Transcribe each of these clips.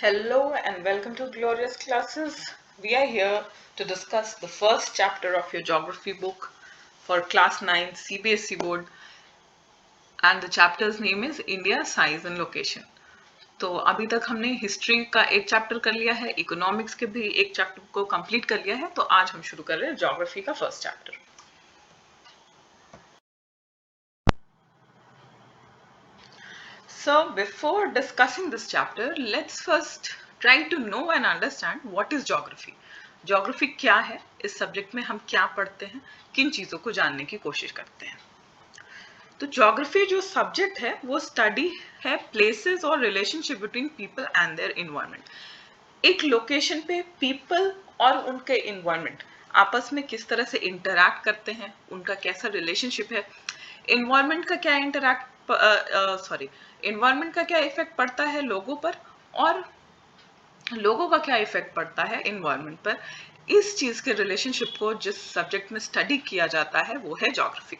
Hello and welcome to Glorious Classes. We are here to discuss the first chapter of your geography book for class 9 CBSE board, and the chapter's name is India Size and Location. तो अभी तक हमने history का एक chapter कर लिया है, economics के भी एक चैप्टर को कंप्लीट कर लिया है, तो आज हम शुरू कर रहे हैं ज्योग्राफी का first chapter. So before discussing this chapter, let's first try to know and understand what is geography. Geography क्या है, इस सब्जेक्ट में हम क्या पढ़ते हैं, किन चीज़ों को जानने की कोशिश करते हैं. तो geography जो सब्जेक्ट है वो स्टडी है प्लेसेस और relationship between people and their environment. एक लोकेशन पे पीपल और उनके इन्वायरमेंट आपस में किस तरह से इंटरैक्ट करते हैं, उनका कैसा रिलेशनशिप है, इन्वायरमेंट का क्या इन्वायरमेंट का क्या इफेक्ट पड़ता है लोगों पर, और लोगों का क्या इफेक्ट पड़ता है इन्वायरमेंट पर. इस चीज के रिलेशनशिप को जिस सब्जेक्ट में स्टडी किया जाता है वो है ज्योग्राफी.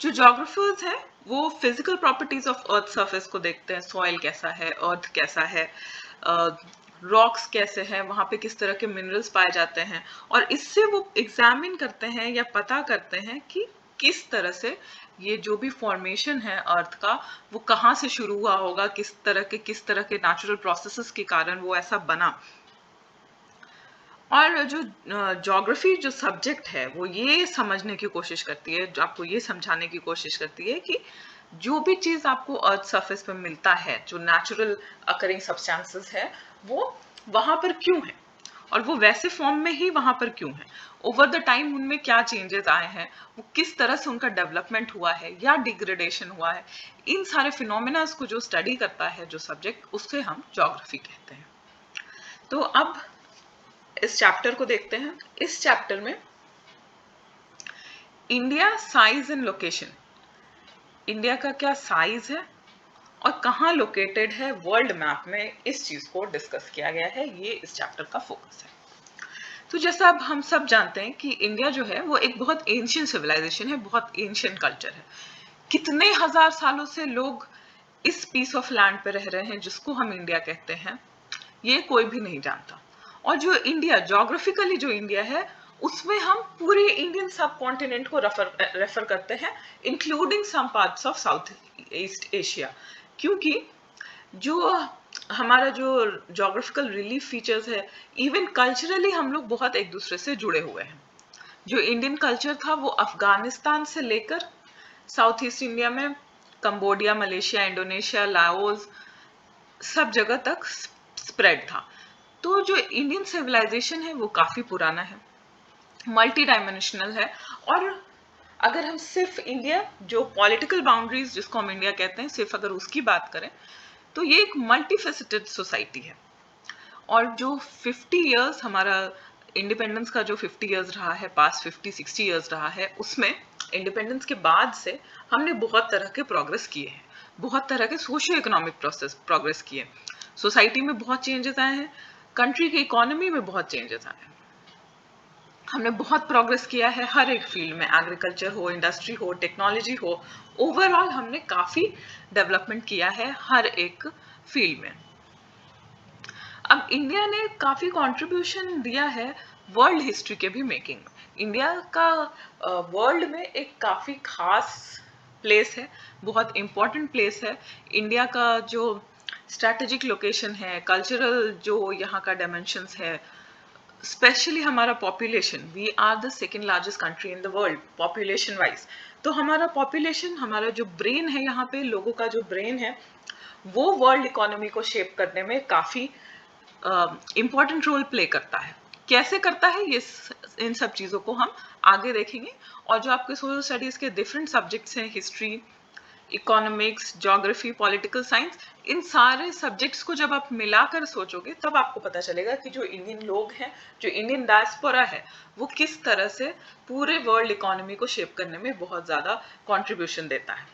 जो ज्योग्राफर्स हैं वो physical properties of earth surface को देखते हैं. सॉइल कैसा है, अर्थ कैसा है, रॉक्स कैसे हैं, वहां पे किस तरह के मिनरल्स पाए जाते हैं, और इससे वो एग्जामिन करते हैं या पता करते हैं कि किस तरह से ये जो भी फॉर्मेशन है अर्थ का वो कहाँ से शुरू हुआ होगा, किस तरह के नेचुरल प्रोसेसेस के कारण वो ऐसा बना. और जो ज्योग्राफी जो सब्जेक्ट है वो ये समझने की कोशिश करती है, आपको ये समझाने की कोशिश करती है कि जो भी चीज आपको अर्थ सरफेस पे मिलता है, जो नेचुरल अकरिंग सब्सटेंसेस है, वो वहां पर क्यों है और वो वैसे फॉर्म में ही वहां पर क्यों है. ओवर द टाइम उनमें क्या चेंजेस आए हैं, वो किस तरह से उनका डेवलपमेंट हुआ है या डिग्रेडेशन हुआ है. इन सारे फिनोमेनास को जो स्टडी करता है जो सब्जेक्ट, उससे हम ज्योग्राफी कहते हैं. तो अब इस चैप्टर को देखते हैं. इस चैप्टर में India size and location, India का क्या साइज है और कहाँ लोकेटेड है वर्ल्ड मैप में, इस चीज को डिस्कस किया गया है. ये इस चैप्टर का फोकस है. तो जैसा अब हम सब जानते हैं कि इंडिया जो है वो एक बहुत एंशियंट सिविलाइजेशन है, बहुत एंशियंट कल्चर है. कितने हजार सालों से लोग इस पीस ऑफ लैंड पे रह रहे हैं जिसको हम इंडिया कहते हैं, ये कोई भी नहीं जानता. और जो इंडिया ज्योग्राफिकली जो इंडिया है उसमें हम पूरे इंडियन सब कॉन्टिनेंट को रेफर करते हैं, including some parts of South East Asia. क्योंकि जो हमारा जो ज्योग्राफिकल रिलीफ फीचर्स है, इवन कल्चरली हम लोग बहुत एक दूसरे से जुड़े हुए हैं. जो इंडियन कल्चर था वो अफगानिस्तान से लेकर साउथ ईस्ट इंडिया में कंबोडिया, मलेशिया, इंडोनेशिया, लाओस, सब जगह तक स्प्रेड था. तो जो इंडियन सिविलाइजेशन है वो काफी पुराना है, मल्टी डायमेंशनल है. और अगर हम सिर्फ इंडिया जो पॉलिटिकल बाउंड्रीज जिसको हम इंडिया कहते हैं, सिर्फ अगर उसकी बात करें तो ये एक मल्टीफेसिटेड सोसाइटी है. और जो 50 इयर्स हमारा इंडिपेंडेंस का जो 50 इयर्स रहा है, पास 50-60 इयर्स रहा है, उसमें इंडिपेंडेंस के बाद से हमने बहुत तरह के प्रोग्रेस किए हैं, बहुत तरह के सोशियो इकोनॉमिक प्रोग्रेस किए. सोसाइटी में बहुत चेंजेस आए हैं, कंट्री की इकोनॉमी में बहुत चेंजेस आए हैं. हमने बहुत प्रोग्रेस किया है हर एक फील्ड में, एग्रीकल्चर हो, इंडस्ट्री हो, टेक्नोलॉजी हो. ओवरऑल हमने काफी डेवलपमेंट किया है हर एक फील्ड में. अब इंडिया ने काफी कंट्रीब्यूशन दिया है वर्ल्ड हिस्ट्री के भी मेकिंग में. इंडिया का वर्ल्ड में एक काफी खास प्लेस है, बहुत इंपॉर्टेंट प्लेस है. इंडिया का जो स्ट्रेटेजिक लोकेशन है, कल्चरल जो यहाँ का डायमेंशंस है, स्पेशली हमारा population, we are the second largest country in the world population wise. तो हमारा पॉपुलेशन, हमारा जो ब्रेन है, यहाँ पे लोगों का जो ब्रेन है वो वर्ल्ड इकोनॉमी को शेप करने में काफी इम्पॉर्टेंट रोल प्ले करता है. कैसे करता है ये इन सब चीजों को हम आगे देखेंगे. और जो आपके सोशल स्टडीज के डिफरेंट सब्जेक्ट्स हैं, history, economics, geography, political science, इन सारे सब्जेक्ट्स को जब आप मिलाकर सोचोगे तब आपको पता चलेगा कि जो इंडियन लोग हैं, जो इंडियन डायस्पोरा है, वो किस तरह से पूरे वर्ल्ड इकोनॉमी को शेप करने में बहुत ज्यादा कंट्रीब्यूशन देता है.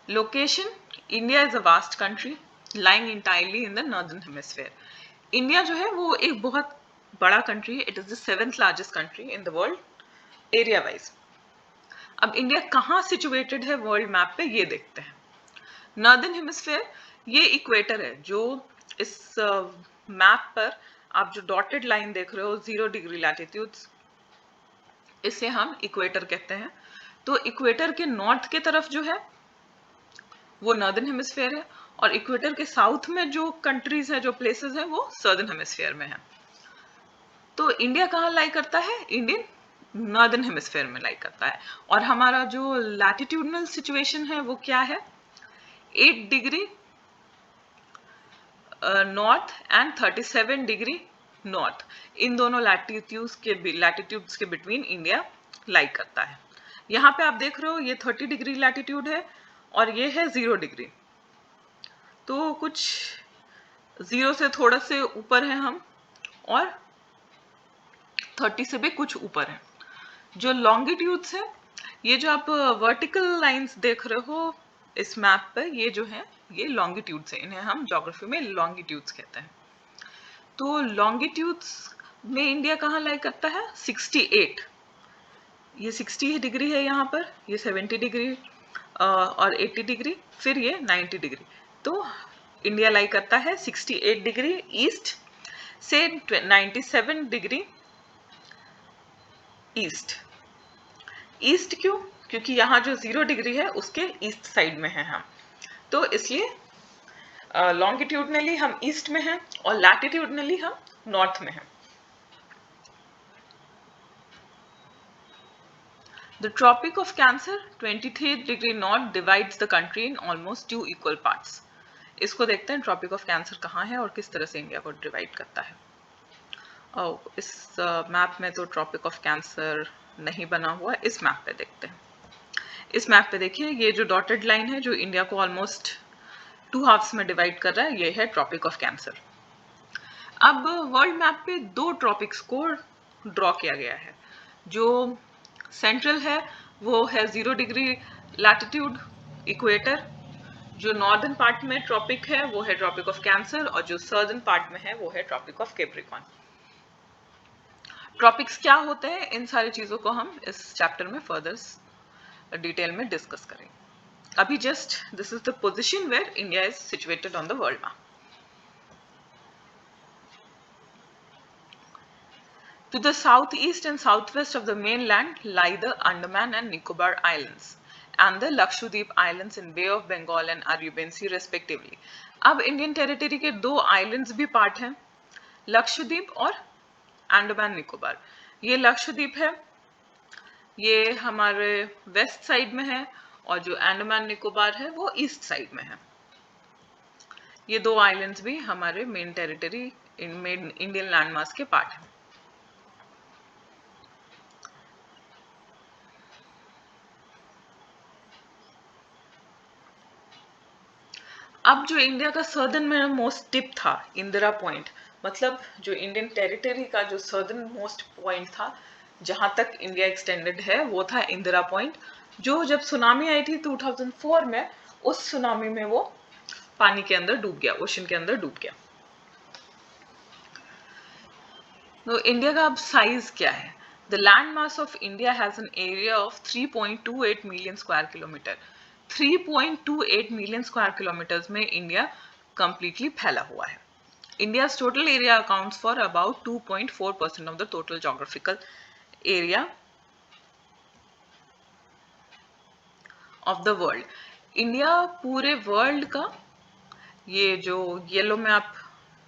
Location, India is a vast country lying entirely in the northern hemisphere. India जो है वो एक बहुत बड़ा कंट्री है. It is the 7th largest country in the world area wise. अब इंडिया कहाँ सिचुएटेड है वर्ल्ड मैप पे, ये देखते हैं. नॉर्दर्न हेमिस्फेयर ये इक्वेटर है, जो इस मैप पर आप जो डॉटेड लाइन देख रहे हो 0 डिग्री लैटिट्यूड, इसे हम इक्वेटर कहते हैं। तो इक्वेटर के नॉर्थ के तरफ जो है वो नॉर्दर्न हेमिस्फेयर है, और इक्वेटर के साउथ में जो कंट्रीज है, जो प्लेसेस है, वो सदर्न हेमिस्फेयर में है। तो इंडिया कहाँ लाई करता है? इंडियन नॉर्दर्न हेमिस्फेयर में लाई करता है। और हमारा जो लैटिट्यूडनल सिचुएशन है वो क्या है? 8 degree north and 37 degree north, इन दोनों लैटिट्यूड्स के बिटवीन इंडिया लाई करता है। यहाँ पे आप देख रहे हो ये 30 डिग्री लैटिट्यूड है और ये है 0 डिग्री, तो कुछ 0 से थोड़ा से ऊपर है हम, और 30 से भी कुछ ऊपर है। जो लॉन्गिट्यूड्स है, ये जो आप वर्टिकल लाइंस देख रहे हो इस मैप पे, ये जो है ये लॉन्गिट्यूड्स है, इन्हें हम ज्योग्राफी में लॉन्गिट्यूड्स कहते हैं। तो लॉन्गिट्यूड्स में इंडिया कहाँ लाई करता है? 68, ये 60 डिग्री है यहाँ पर, ये 70 डिग्री और 80 डिग्री, फिर ये 90 डिग्री। तो इंडिया लाई करता है 68 डिग्री ईस्ट से 97 डिग्री ईस्ट। ईस्ट क्यों? क्योंकि यहाँ जो 0 डिग्री है उसके ईस्ट साइड में है हम, तो इसलिए लॉन्गिट्यूडनली हम ईस्ट में हैं और लैटिट्यूडनली हम नॉर्थ में हैं। The Tropic of Cancer 23 degree north divides the country in almost 2 equal parts. इसको देखते हैं ट्रॉपिक ऑफ कैंसर कहाँ है और किस तरह से इंडिया को डिवाइड करता है। इस मैप में तो ट्रॉपिक ऑफ कैंसर नहीं बना हुआ, इस मैप पे देखते हैं। इस मैप पे देखिए, ये जो डॉटेड लाइन है जो इंडिया को ऑलमोस्ट 2 हाफ्स में डिवाइड कर रहा है, ये है ट्रॉपिक ऑफ कैंसर। अब वर्ल्ड मैप पे 2 ट्रॉपिक्स को ड्रॉ किया गया है। जो सेंट्रल है वो है 0 डिग्री लैटिट्यूड इक्वेटर, जो नॉर्दर्न पार्ट में ट्रॉपिक है वो है ट्रॉपिक ऑफ कैंसर, और जो सदर्न पार्ट में है वो है ट्रॉपिक ऑफ कैप्रिकॉर्न। ट्रॉपिक्स क्या होते हैं, इन सारी चीजों को हम इस चैप्टर में फर्दर डिटेल में डिस्कस करेंगे। अभी just this is the position where India is situated on the world map. To the southeast and southwest of the mainland lie the Andaman and Nicobar Islands and the Lakshadweep Islands in Bay of Bengal and Arabian Sea respectively. अब Indian territory के 2 islands भी part हैं, लक्षद्वीप और अंडमान निकोबार। ये लक्षद्वीप है, ये हमारे west side में है, और जो अंडमान निकोबार है वो ईस्ट साइड में है। ये 2 आइलैंड्स भी हमारे मेन टेरिटरी इंडियन लैंडमास के पार्ट हैं। अब जो इंडिया का सदर्न में मोस्ट टिप था, इंदिरा पॉइंट, मतलब जो इंडियन टेरिटरी का जो सदर्न मोस्ट पॉइंट था जहां तक इंडिया एक्सटेंडेड है, वो था इंदिरा पॉइंट, जो जब सुनामी आई थी 2004 में, उस सुनामी में वो पानी के अंदर डूब गया, ओशन के अंदर डूब गया। तो इंडिया का अब साइज क्या है? The land mass of India has an area of 3.28 million square kilometre. 3.28 million square kilometres में इंडिया कंप्लीटली फैला हुआ है। India's total area accounts for about 2.4% of the total geographical area of the world. India पूरे world का, ये जो yellow में आप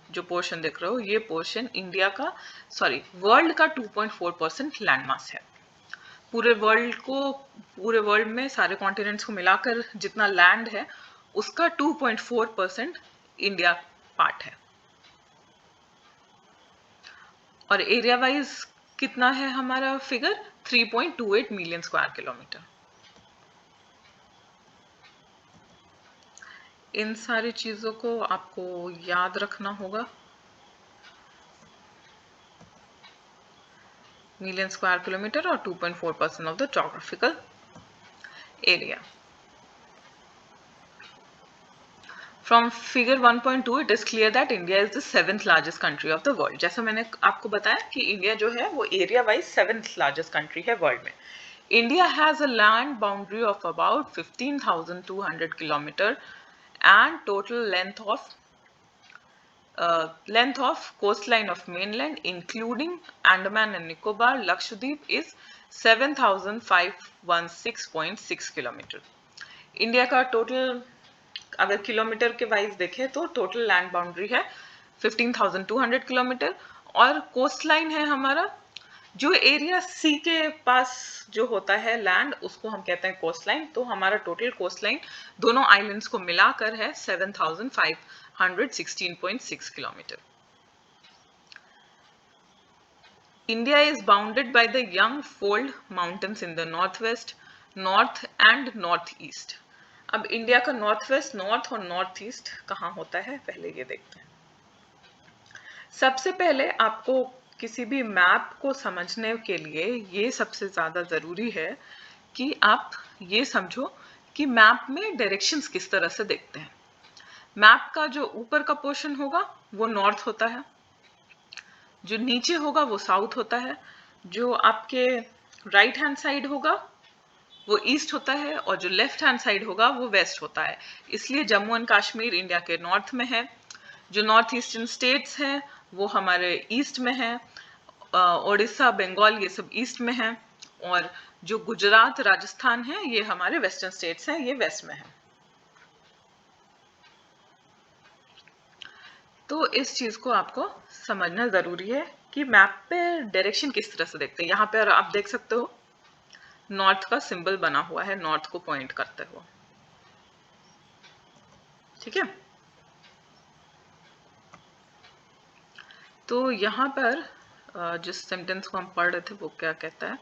जो पोर्शन देख रहे हो, ये पोर्शन इंडिया का, सॉरी, वर्ल्ड का 2.4% लैंड मास है। पूरे वर्ल्ड में सारे कॉन्टिनेंट्स को मिलाकर जितना लैंड है उसका 2.4% इंडिया पार्ट है। और एरिया वाइज कितना है हमारा फिगर? 3.28 million square kilometre. इन सारी चीजों को आपको याद रखना होगा। मिलियन स्क्वायर किलोमीटर और 2.4% of the geographical area. From figure 1.2 it is clear that India is the 7th largest country of the world. जैसा मैंने आपको बताया कि इंडिया जो है वो area wise 7th largest country है वर्ल्ड में। India has a land boundary of about 15,200 kilometer and total length of coastline of mainland including Andaman and Nicobar, Lakshadweep is 7,516.6 kilometre. India का टोटल अगर kilometre के wise देखें तो total land boundary है 15,200 kilometre और coast line है हमारा जो एरिया सी के पास जो होता है लैंड उसको हम कहते हैं कोस्ट लाइन. तो हमारा टोटल कोस्ट लाइन दोनों आइलैंड्स को मिलाकर है 7,516.6 kilometre. India is bounded by the Young-Fold Mountains in the northwest, north and northeast. अब इंडिया का नॉर्थ वेस्ट, नॉर्थ और नॉर्थ ईस्ट कहाँ होता है पहले ये देखते हैं. सबसे पहले आपको किसी भी मैप को समझने के लिए ये सबसे ज्यादा जरूरी है कि आप ये समझो कि मैप में डायरेक्शंस किस तरह से देखते हैं. मैप का जो ऊपर का पोर्शन होगा वो नॉर्थ होता है, जो नीचे होगा वो साउथ होता है, जो आपके राइट हैंड साइड होगा वो ईस्ट होता है और जो लेफ्ट हैंड साइड होगा वो वेस्ट होता है. इसलिए जम्मू एंड कश्मीर इंडिया के नॉर्थ में है, जो नॉर्थ ईस्टर्न स्टेट्स हैं वो हमारे ईस्ट में है, उड़ीसा, बंगाल ये सब ईस्ट में है और जो गुजरात, राजस्थान है ये हमारे वेस्टर्न स्टेट्स हैं, ये वेस्ट में है. तो इस चीज को आपको समझना जरूरी है कि मैप पे डायरेक्शन किस तरह से देखते हैं. यहाँ पे आप देख सकते हो नॉर्थ का सिंबल बना हुआ है नॉर्थ को पॉइंट करते हुए. ठीक है, तो यहाँ पर जिस सेंटेंस को हम पढ़ रहे थे वो क्या कहता है,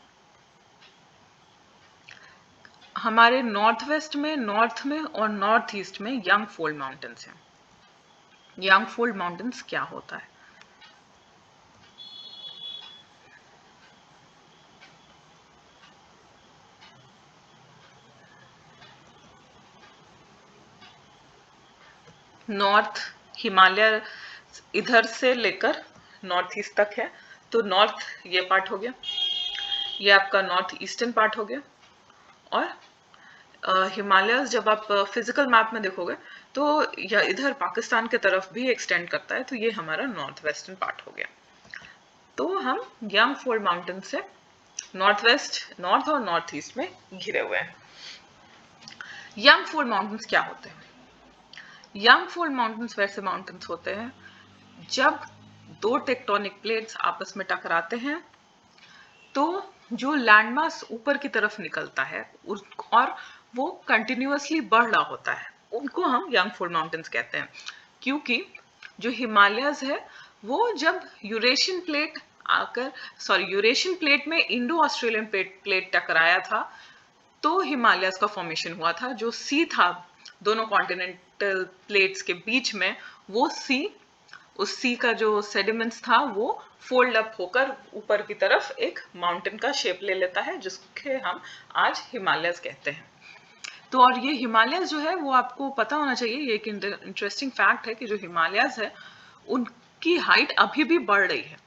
हमारे नॉर्थ वेस्ट में, नॉर्थ में और नॉर्थ ईस्ट में यंग फोल्ड माउंटेन्स हैं. यंग फोल्ड माउंटेन्स क्या होता है? नॉर्थ हिमालय इधर से लेकर नॉर्थ ईस्ट तक है, तो नॉर्थ ये पार्ट हो गया, ये आपका नॉर्थ ईस्टर्न पार्ट हो गया. और हिमालयस जब आप फिजिकल मैप में देखोगे तो या इधर पाकिस्तान के तरफ भी एक्सटेंड करता है, तो ये हमारा नॉर्थ वेस्टर्न पार्ट हो गया. तो हम यंग फोल्ड माउंटेन से नॉर्थ वेस्ट, नॉर्थ और नॉर्थ ईस्ट में घिरे हुए हैं. यंग फोल्ड माउंटेन्स क्या होते हैं? यंग फोल्ड माउंटेन्स वैसे माउंटेन्स होते हैं जब दो टेक्टोनिक प्लेट्स आपस में टकराते हैं तो जो लैंडमास ऊपर की तरफ निकलता है और वो कंटिन्यूअसली बढ़ रहा होता है, उनको हम यंग फोल्ड माउंटेन्स कहते हैं. क्योंकि जो हिमालयस है वो जब यूरेशियन प्लेट में इंडो ऑस्ट्रेलियन प्लेट टकराया था तो हिमालयस का फॉर्मेशन हुआ था. जो सी था दोनों कॉन्टिनेंटल प्लेट्स के बीच में, वो सी, उस सी का जो सेडिमेंट्स था वो फोल्ड अप होकर ऊपर की तरफ एक माउंटेन का शेप ले लेता है, जिसके हम आज हिमालयस कहते हैं. तो और ये हिमालयस जो है वो आपको पता होना चाहिए, ये एक इंटरेस्टिंग फैक्ट है कि जो हिमालयस है उनकी हाइट अभी भी बढ़ रही है.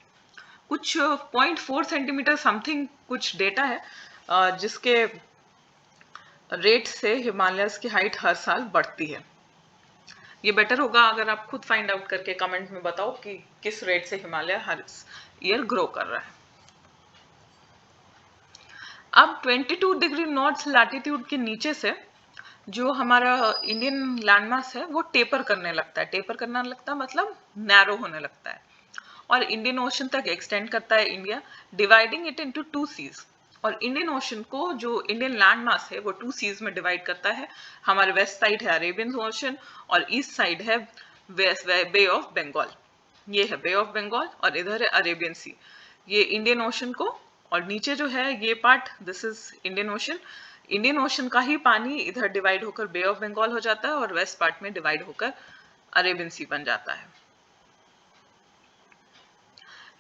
कुछ 0.4 सेंटीमीटर समथिंग कुछ डेटा है जिसके रेट से हिमालयस की हाइट हर साल बढ़ती है. ये बेटर होगा अगर आप खुद फाइंड आउट करके कमेंट में बताओ कि किस रेट से हिमालय हर ईयर ग्रो कर रहा है. अब 22 डिग्री नॉर्थ लैटिट्यूड के नीचे से जो हमारा इंडियन लैंडमास है वो टेपर करने लगता है. टेपर करना लगता है मतलब नैरो होने लगता है और इंडियन ओशन तक एक्सटेंड करता है India, dividing it into 2 seas. और इंडियन ओशन को, जो इंडियन लैंड मास है वो 2 सीज में डिवाइड करता है. हमारे वेस्ट साइड है अरेबियन ओशन और ईस्ट साइड है बे ऑफ बंगाल. ये है बे ऑफ बंगाल और इधर है अरेबियन सी. ये इंडियन ओशन को, और नीचे जो है ये part, this is Indian ocean. Indian ocean का ही पानी इधर डिवाइड होकर बे ऑफ बंगाल हो जाता है और वेस्ट पार्ट में डिवाइड होकर अरेबियन सी बन जाता है.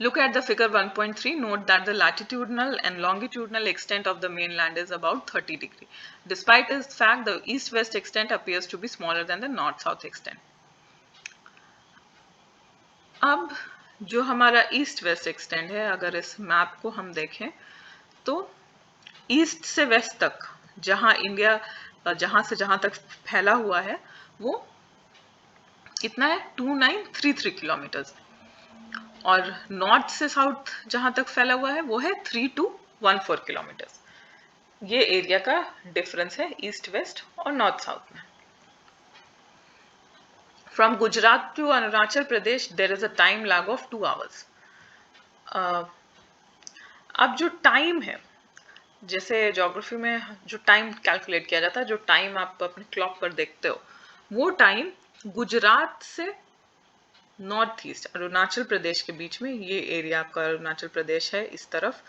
Look at the figure 1.3. Note that the latitudinal and longitudinal extent of the mainland is about 30 degree. Despite this fact, the east-west extent appears to be smaller than the north-south extent. अब जो हमारा east-west extend है, अगर इस map को हम देखें तो ईस्ट से वेस्ट तक जहां इंडिया जहां से जहां तक फैला हुआ है वो कितना है 2933 किलोमीटर्स, और नॉर्थ से साउथ जहां तक फैला हुआ है वो है 3214 किलोमीटर्स। ये एरिया का डिफरेंस है ईस्ट वेस्ट और नॉर्थ साउथ में। From Gujarat to Arunachal Pradesh there is a time lag of 2 hours. अब जो टाइम है, जैसे ज्योग्राफी में जो टाइम कैलकुलेट किया जाता है, जो टाइम आप अपने क्लॉक पर देखते हो, वो टाइम गुजरात से नॉर्थ ईस्ट अरुणाचल प्रदेश के बीच में, ये एरिया आपका अरुणाचल प्रदेश है इस तरफ,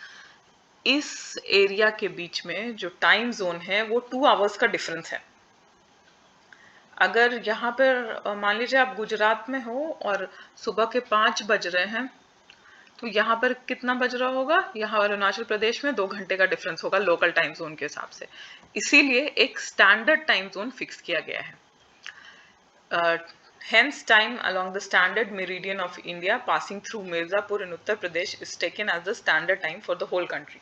इस एरिया के बीच में जो टाइम जोन है वो 2 आवर्स का डिफरेंस है। अगर यहाँ पर मान लीजिए आप गुजरात में हो और सुबह के 5 बज रहे हैं, तो यहाँ पर कितना बज रहा होगा, यहाँ अरुणाचल प्रदेश में 2 घंटे का डिफरेंस होगा लोकल टाइम जोन के हिसाब से। इसीलिए एक स्टैंडर्ड टाइम जोन फिक्स किया गया है। Hence, time along the standard meridian of India passing through Mirzapur in Uttar Pradesh is taken as the standard time for the whole country.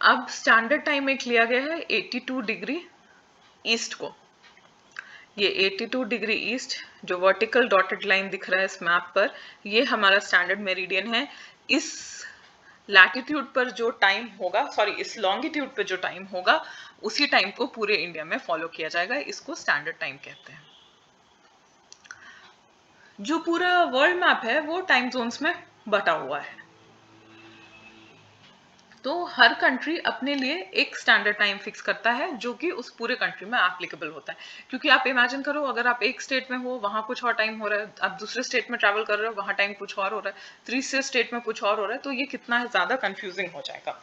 अब standard time एक लिया गया है 82 डिग्री ईस्ट को। ये 82 डिग्री ईस्ट जो वर्टिकल डॉटेड लाइन दिख रहा है इस मैप पर, ये हमारा स्टैंडर्ड मेरिडियन है। इस लैटिट्यूड पर जो टाइम होगा, सॉरी इस लॉन्गिट्यूड पर जो टाइम होगा, उसी टाइम को पूरे इंडिया में फॉलो किया जाएगा। इसको स्टैंडर्ड टाइम कहते हैं। जो पूरा वर्ल्ड मैप है वो टाइम जोन्स में बटा हुआ है, तो हर कंट्री अपने लिए एक स्टैंडर्ड टाइम फिक्स करता है जो कि उस पूरे कंट्री में एप्लीकेबल होता है। क्योंकि आप इमेजिन करो, अगर आप एक स्टेट में हो वहां कुछ और टाइम हो रहा है, आप दूसरे स्टेट में ट्रैवल कर रहे हो वहां टाइम कुछ और हो रहा है, तीसरे स्टेट में कुछ और हो रहा है, तो ये कितना ज्यादा कंफ्यूजिंग हो जाएगा।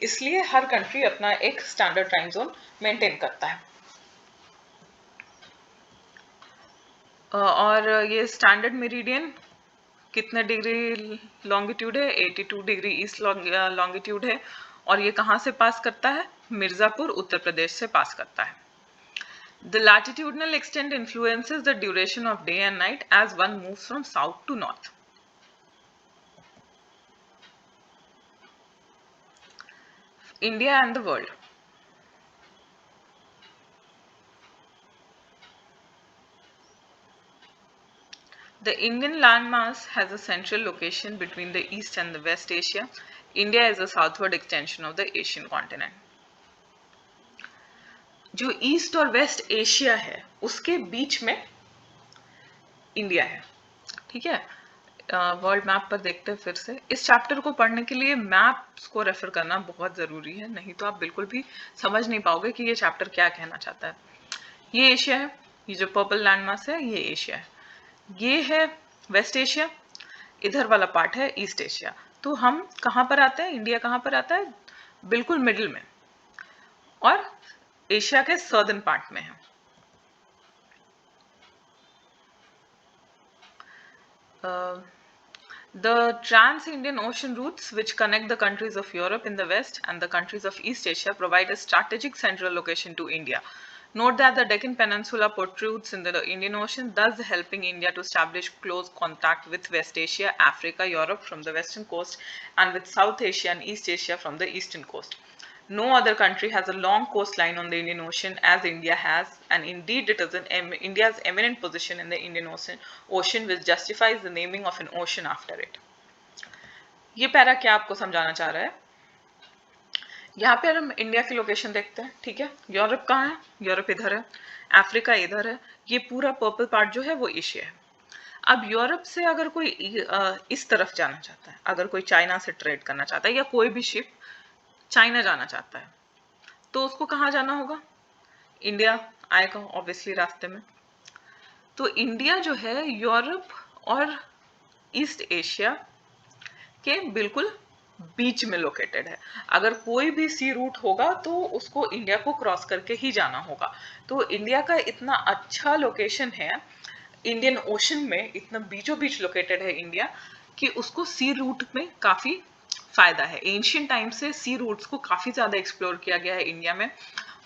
इसलिए हर कंट्री अपना एक स्टैंडर्ड टाइम जोन मेंटेन करता है। और ये स्टैंडर्ड मेरिडियन कितने डिग्री लॉन्गिट्यूड है, 82 डिग्री ईस्ट लॉन्गिट्यूड है, और ये कहाँ से पास करता है, मिर्जापुर उत्तर प्रदेश से पास करता है। The latitudinal extent influences the duration of day and night as one moves from south to north. India and the world. The Indian landmass has a central location between the East and the West Asia. India is a southward extension of the Asian continent. जो east और waste Asia है उसके बीच में India है। ठीक है, world map पर देखते हैं फिर से। इस चैप्टर को पढ़ने के लिए मैप्स को रेफर करना बहुत ज़रूरी है, नहीं तो आप बिल्कुल भी समझ नहीं पाओगे कि ये चैप्टर क्या कहना चाहता है। ये एशिया है, ये जो पर्पल लैंडमास है ये एशिया है, ये है वेस्ट एशिया, इधर वाला पार्ट है ईस्ट एशिया। तो हम कहाँ पर आते हैं, इंडिया कहाँ पर आता है, बिल्कुल मिडिल में, और एशिया के सदर्न पार्ट में है। The trans-Indian ocean routes which connect the countries of Europe in the west and the countries of East Asia provide a strategic central location to India. Note that the Deccan Peninsula protrudes in the Indian Ocean, thus helping India to establish close contact with West Asia, Africa, Europe from the western coast, and with South Asia and East Asia from the eastern coast. No other country has a long coastline on the Indian Ocean as India has, and indeed it is India's eminent position in the Indian Ocean which justifies the naming of an ocean after it. ये para क्या आपको समझाना चाह रहा है, यहाँ पे हम इंडिया की लोकेशन देखते हैं। ठीक है, यूरोप कहाँ है, यूरोप इधर है, अफ्रीका इधर है, ये पूरा पर्पल पार्ट जो है वो एशिया है। अब यूरोप से अगर कोई इस तरफ जाना चाहता है, अगर कोई चाइना से ट्रेड करना चाहता है या कोई भी शिप चाइना जाना चाहता है, तो उसको कहाँ जाना होगा, इंडिया आएगा ऑब्वियसली रास्ते में। तो इंडिया जो है यूरोप और ईस्ट एशिया के बिल्कुल बीच में लोकेटेड है। अगर कोई भी सी रूट होगा तो उसको इंडिया को क्रॉस करके ही जाना होगा। तो इंडिया का इतना अच्छा लोकेशन है, इंडियन ओशन में इतना बीचों बीच लोकेटेड है इंडिया, कि उसको सी रूट में काफी फायदा है। एंशियंट टाइम से सी रूट्स को काफी ज्यादा एक्सप्लोर किया गया है इंडिया में।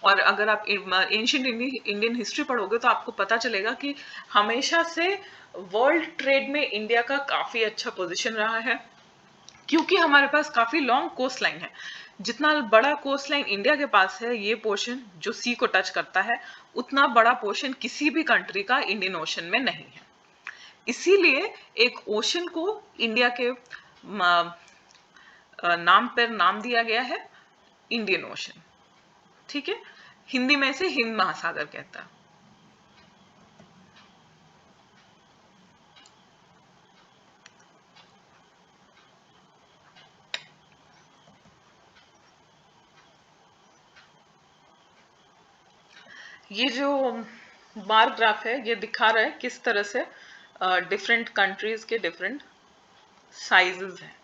और अगर आप एंशियंट इंडियन हिस्ट्री पढ़ोगे तो आपको पता चलेगा कि हमेशा से वर्ल्ड ट्रेड में इंडिया का काफी अच्छा पोजीशन रहा है, क्योंकि हमारे पास काफी लॉन्ग कोस्ट लाइन है। जितना बड़ा कोस्ट लाइन इंडिया के पास है, ये पोर्शन जो सी को टच करता है, उतना बड़ा पोर्शन किसी भी कंट्री का इंडियन ओशन में नहीं है। इसीलिए एक ओशन को इंडिया के नाम पर नाम दिया गया है इंडियन ओशन। ठीक है, हिंदी में इसे हिंद महासागर कहता है। ये जो बार ग्राफ है, ये दिखा रहा है किस तरह से डिफरेंट कंट्रीज के डिफरेंट साइजेस हैं।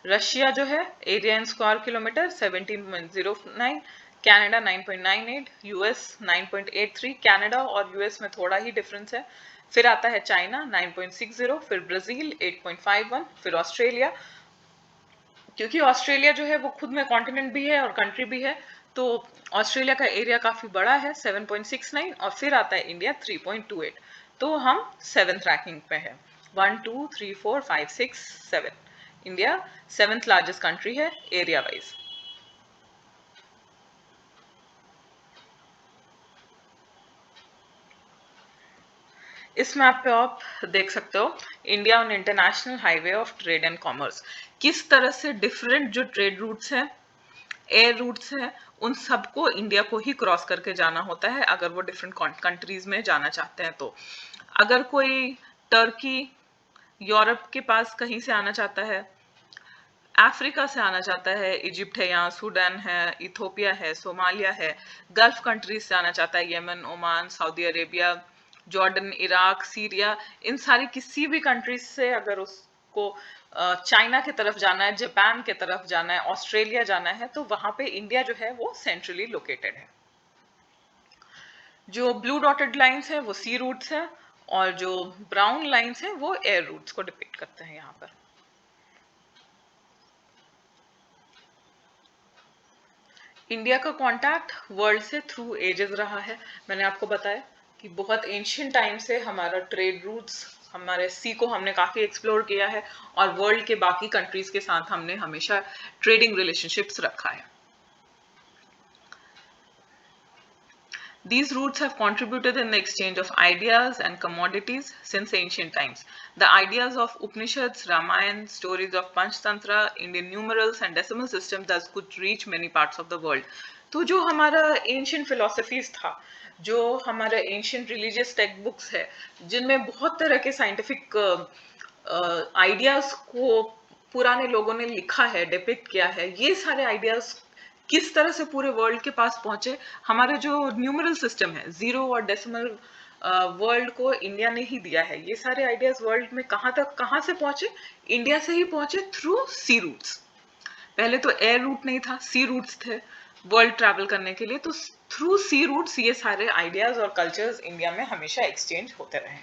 रशिया जो है area in square kilometre 17.09, Canada 9.98, US 9.83, Canada और यूएस में थोड़ा ही डिफरेंस है। फिर आता है चाइना 9.60, फिर ब्राजील 8.51, फिर ऑस्ट्रेलिया, क्योंकि ऑस्ट्रेलिया जो है वो खुद में कॉन्टिनेंट भी है और कंट्री भी है, तो ऑस्ट्रेलिया का एरिया काफी बड़ा है 7.69, और फिर आता है इंडिया 3.28। तो हम 7th रैंकिंग पे है। 1 2 3 4 5 6 7, इंडिया 7th लार्जेस्ट कंट्री है एरिया वाइज। इस मैप पे आप देख सकते हो India on international highway of trade and commerce, किस तरह से डिफरेंट जो ट्रेड रूट्स हैं, एयर रूट्स हैं, उन सबको इंडिया को ही क्रॉस करके जाना होता है अगर वो डिफरेंट कंट्रीज में जाना चाहते हैं। तो अगर कोई टर्की यूरोप के पास कहीं से आना चाहता है, अफ्रीका से आना चाहता है, इजिप्ट है, यहाँ सूडान है, इथोपिया है, सोमालिया है, गल्फ कंट्रीज से आना चाहता है, Yemen, Oman, Saudi Arabia, Jordan, Iraq, Syria, इन सारी किसी भी कंट्रीज से अगर उसको चाइना की तरफ जाना है, जापान की तरफ जाना है, ऑस्ट्रेलिया जाना है, तो वहां पे इंडिया जो है वो सेंट्रली लोकेटेड है। जो ब्लू डॉटेड लाइंस है वो सी रूट्स है, और जो ब्राउन लाइंस है वो एयर रूट्स को डिपिक्ट करते हैं। यहाँ पर इंडिया का कांटेक्ट वर्ल्ड से थ्रू एजेस रहा है। मैंने आपको बताया कि बहुत एंशियंट टाइम से हमारा ट्रेड रूट्स, हमारे सी को हमने काफी एक्सप्लोर किया है, और वर्ल्ड के बाकी कंट्रीज के साथ हमने हमेशा ट्रेडिंग रिलेशनशिप्स रखा है। These routes have contributed in the exchange of ideas and commodities since ancient times. The ideas of Upanishads, Ramayana, stories of Panchtantra, Indian numerals and decimal systems thus could reach many parts of the world. तो जो हमारा ancient philosophies था, जो हमारा ancient religious text books है, जिनमें बहुत तरह के scientific आइडियाज को पुराने लोगों ने लिखा है, डिपिक्ट किया है, ये सारे आइडियाज किस तरह से पूरे वर्ल्ड के पास पहुंचे। हमारे जो न्यूमरल सिस्टम है, जीरो और डेसिमल, वर्ल्ड को इंडिया ने ही दिया है। ये सारे आइडियाज वर्ल्ड में कहाँ से पहुंचे? इंडिया से ही पहुंचे, थ्रू सी रूट्स। पहले तो एयर रूट नहीं था, सी रूट्स थे वर्ल्ड ट्रैवल करने के लिए। तो थ्रू सी रूट्स ये सारे आइडियाज और कल्चर्स इंडिया में हमेशा एक्सचेंज होते रहे।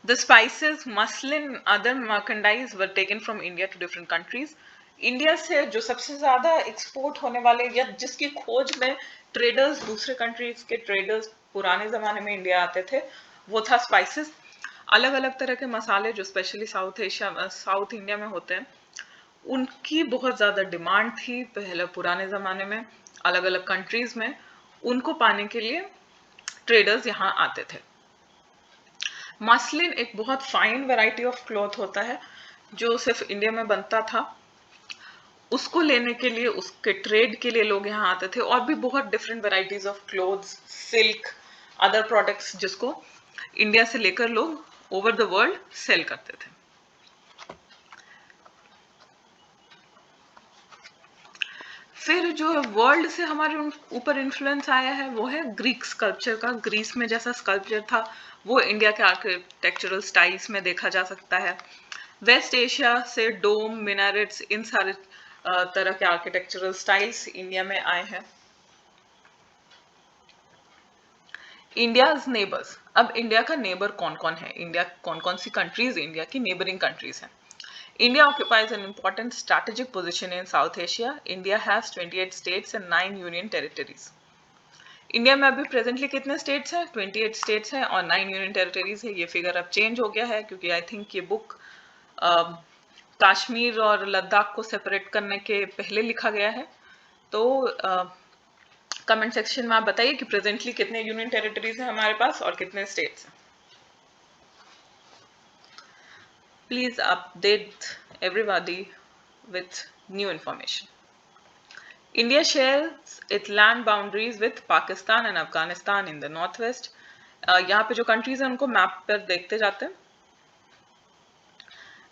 The spices, muslin, other merchandise were taken from India to different countries. India से जो सबसे ज्यादा एक्सपोर्ट होने वाले, या जिसकी खोज में ट्रेडर्स, दूसरे कंट्रीज के ट्रेडर्स पुराने जमाने में इंडिया आते थे, वो था स्पाइसेस। अलग अलग तरह के मसाले जो स्पेशली साउथ इंडिया में होते हैं, उनकी बहुत ज्यादा डिमांड थी पहले पुराने जमाने में, अलग अलग कंट्रीज में। उनको पाने के लिए ट्रेडर्स यहाँ आते थे। मसलिन एक बहुत फाइन वैरायटी ऑफ क्लॉथ होता है जो सिर्फ इंडिया में बनता था। उसको लेने के लिए, उसके ट्रेड के लिए लोग यहाँ आते थे, और भी बहुत different varieties of clothes, silk, other products जिसको इंडिया से लेकर लोग ओवर द वर्ल्ड सेल करते थे। फिर जो वर्ल्ड से हमारे ऊपर इन्फ्लुएंस आया है वो है ग्रीक स्कल्पचर का। ग्रीस में जैसा स्कल्पचर था वो इंडिया के आर्किटेक्चरल स्टाइल्स में देखा जा सकता है। वेस्ट एशिया से डोम, मिनारेट्स, इन सारे तरह के आर्किटेक्चरल स्टाइल्स इंडिया में आए हैं। इंडियाज नेबर्स, अब इंडिया का नेबर कौन कौन है, इंडिया कौन कौन सी कंट्रीज इंडिया की नेबरिंग कंट्रीज हैं। India occupies an important strategic position in South Asia. India has 28 states and 9 union territories. India में अभी प्रेजेंटली कितने स्टेट्स हैं? 28 स्टेट्स हैं और 9 यूनियन टेरिटरीज है। ये फिगर अब चेंज हो गया है क्योंकि आई थिंक ये बुक कश्मीर और लद्दाख को सेपरेट करने के पहले लिखा गया है। तो कमेंट सेक्शन में आप बताइए कि प्रेजेंटली कितने यूनियन टेरिटरीज हैं हमारे पास और कितने स्टेट्स हैं। Please update everybody with new information. India shares its land boundaries with Pakistan and Afghanistan in the northwest. यहाँ पे जो कंट्रीज हैं उनको मैप पर देखते जाते हैं।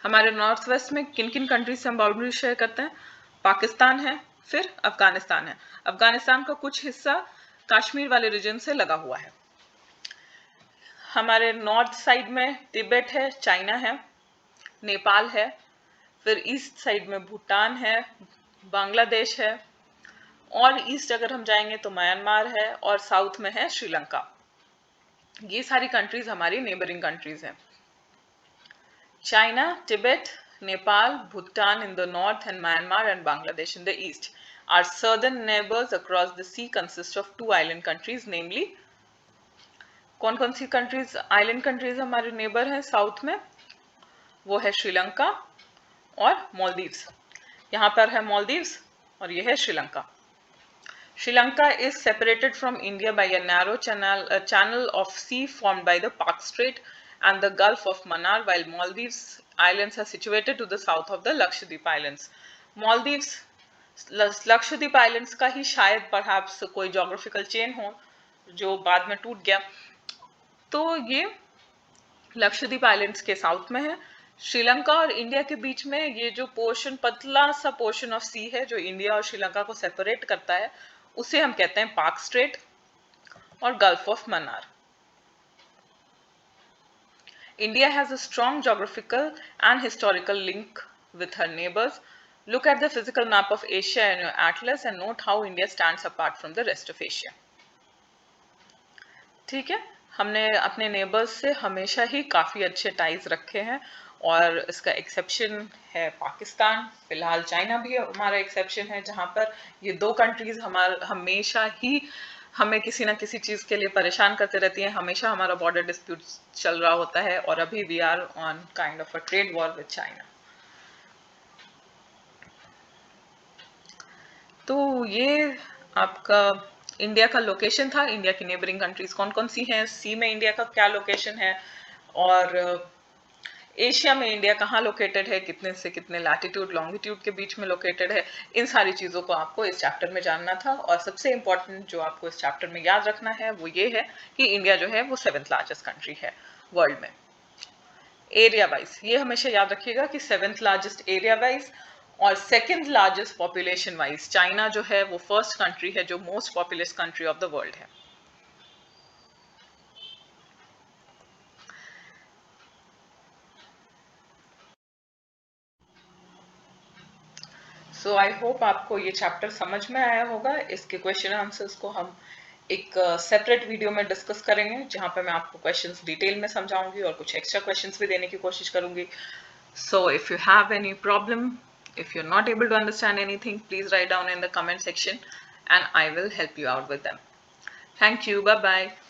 हमारे नॉर्थ वेस्ट में किन किन कंट्रीज से हम बाउंड्री शेयर करते हैं? पाकिस्तान है, फिर अफगानिस्तान है। अफगानिस्तान का कुछ हिस्सा कश्मीर वाले रीजन से लगा हुआ है। हमारे नॉर्थ साइड में तिब्बत है, चाइना है, नेपाल है, फिर ईस्ट साइड में भूटान है, बांग्लादेश है, और ईस्ट अगर हम जाएंगे तो म्यांमार है, और साउथ में है श्रीलंका। ये सारी कंट्रीज हमारी नेबरिंग कंट्रीज हैं। China, Tibet, Nepal, Bhutan in the north and Myanmar and Bangladesh in the east. Our southern neighbors across the sea consist of two island countries, namely कौन कौन सी कंट्रीज आइलैंड कंट्रीज हमारे नेबर हैं साउथ में? वो है श्रीलंका और मालदीव्स। यहाँ पर है मालदीव्स और ये है Sri Lanka. Sri is separated from India by a narrow channel of sea formed by the Pak Strait and the Gulf of Mannar, while Maldives Islands are situated to the south of the Lakshadweep Islands. Maldives, Lakshadweep Islands का ही शायद perhaps कोई geographical chain हो जो बाद में टूट गया। तो ये लक्षद्वीप आइलैंड्स के साउथ में है। श्रीलंका और इंडिया के बीच में ये जो पोर्शन, पतला सा पोर्शन ऑफ सी है जो इंडिया और श्रीलंका को सेपरेट करता है, उसे हम कहते हैं पाक स्ट्रेट और gulf of Mannar. India has a strong geographical and historical link with her neighbors. Look at the physical map of Asia in your atlas and note how India stands apart from the rest of Asia. ठीक है, हमने अपने neighbours से हमेशा ही काफ़ी अच्छे ties रखे हैं, और इसका एक्सेप्शन है पाकिस्तान। फिलहाल चाइना भी हमारा एक्सेप्शन है, जहाँ पर ये दो कंट्रीज हमेशा ही हमें किसी ना किसी चीज़ के लिए परेशान करते रहती हैं। हमेशा हमारा बॉर्डर डिस्प्यूट चल रहा होता है, और अभी we are on kind of a trade war with China. तो ये आपका इंडिया का लोकेशन था। इंडिया की नेबरिंग कंट्रीज कौन कौन सी हैं, सी में इंडिया का क्या लोकेशन है, और एशिया में इंडिया कहाँ लोकेटेड है, कितने से कितने लैटिट्यूड लॉन्गिट्यूड के बीच में लोकेटेड है, इन सारी चीज़ों को आपको इस चैप्टर में जानना था। और सबसे इम्पोर्टेंट जो आपको इस चैप्टर में याद रखना है वो ये है कि इंडिया जो है वो 7th लार्जेस्ट कंट्री है वर्ल्ड में एरिया वाइज। ये हमेशा याद रखिएगा कि 7th लार्जेस्ट एरिया वाइज और 2nd largest population wise China जो है वो फर्स्ट कंट्री है जो most populous country of the world है। सो आई होप आपको ये चैप्टर समझ में आया होगा। इसके क्वेश्चन आंसर्स को हम एक सेपरेट वीडियो में डिस्कस करेंगे, जहां पर मैं आपको क्वेश्चंस डिटेल में समझाऊंगी और कुछ एक्स्ट्रा क्वेश्चंस भी देने की कोशिश करूंगी। So if you have any problem, if you're not able to understand anything, please write down in the comment section and I will help you out with them. Thank you. Bye bye.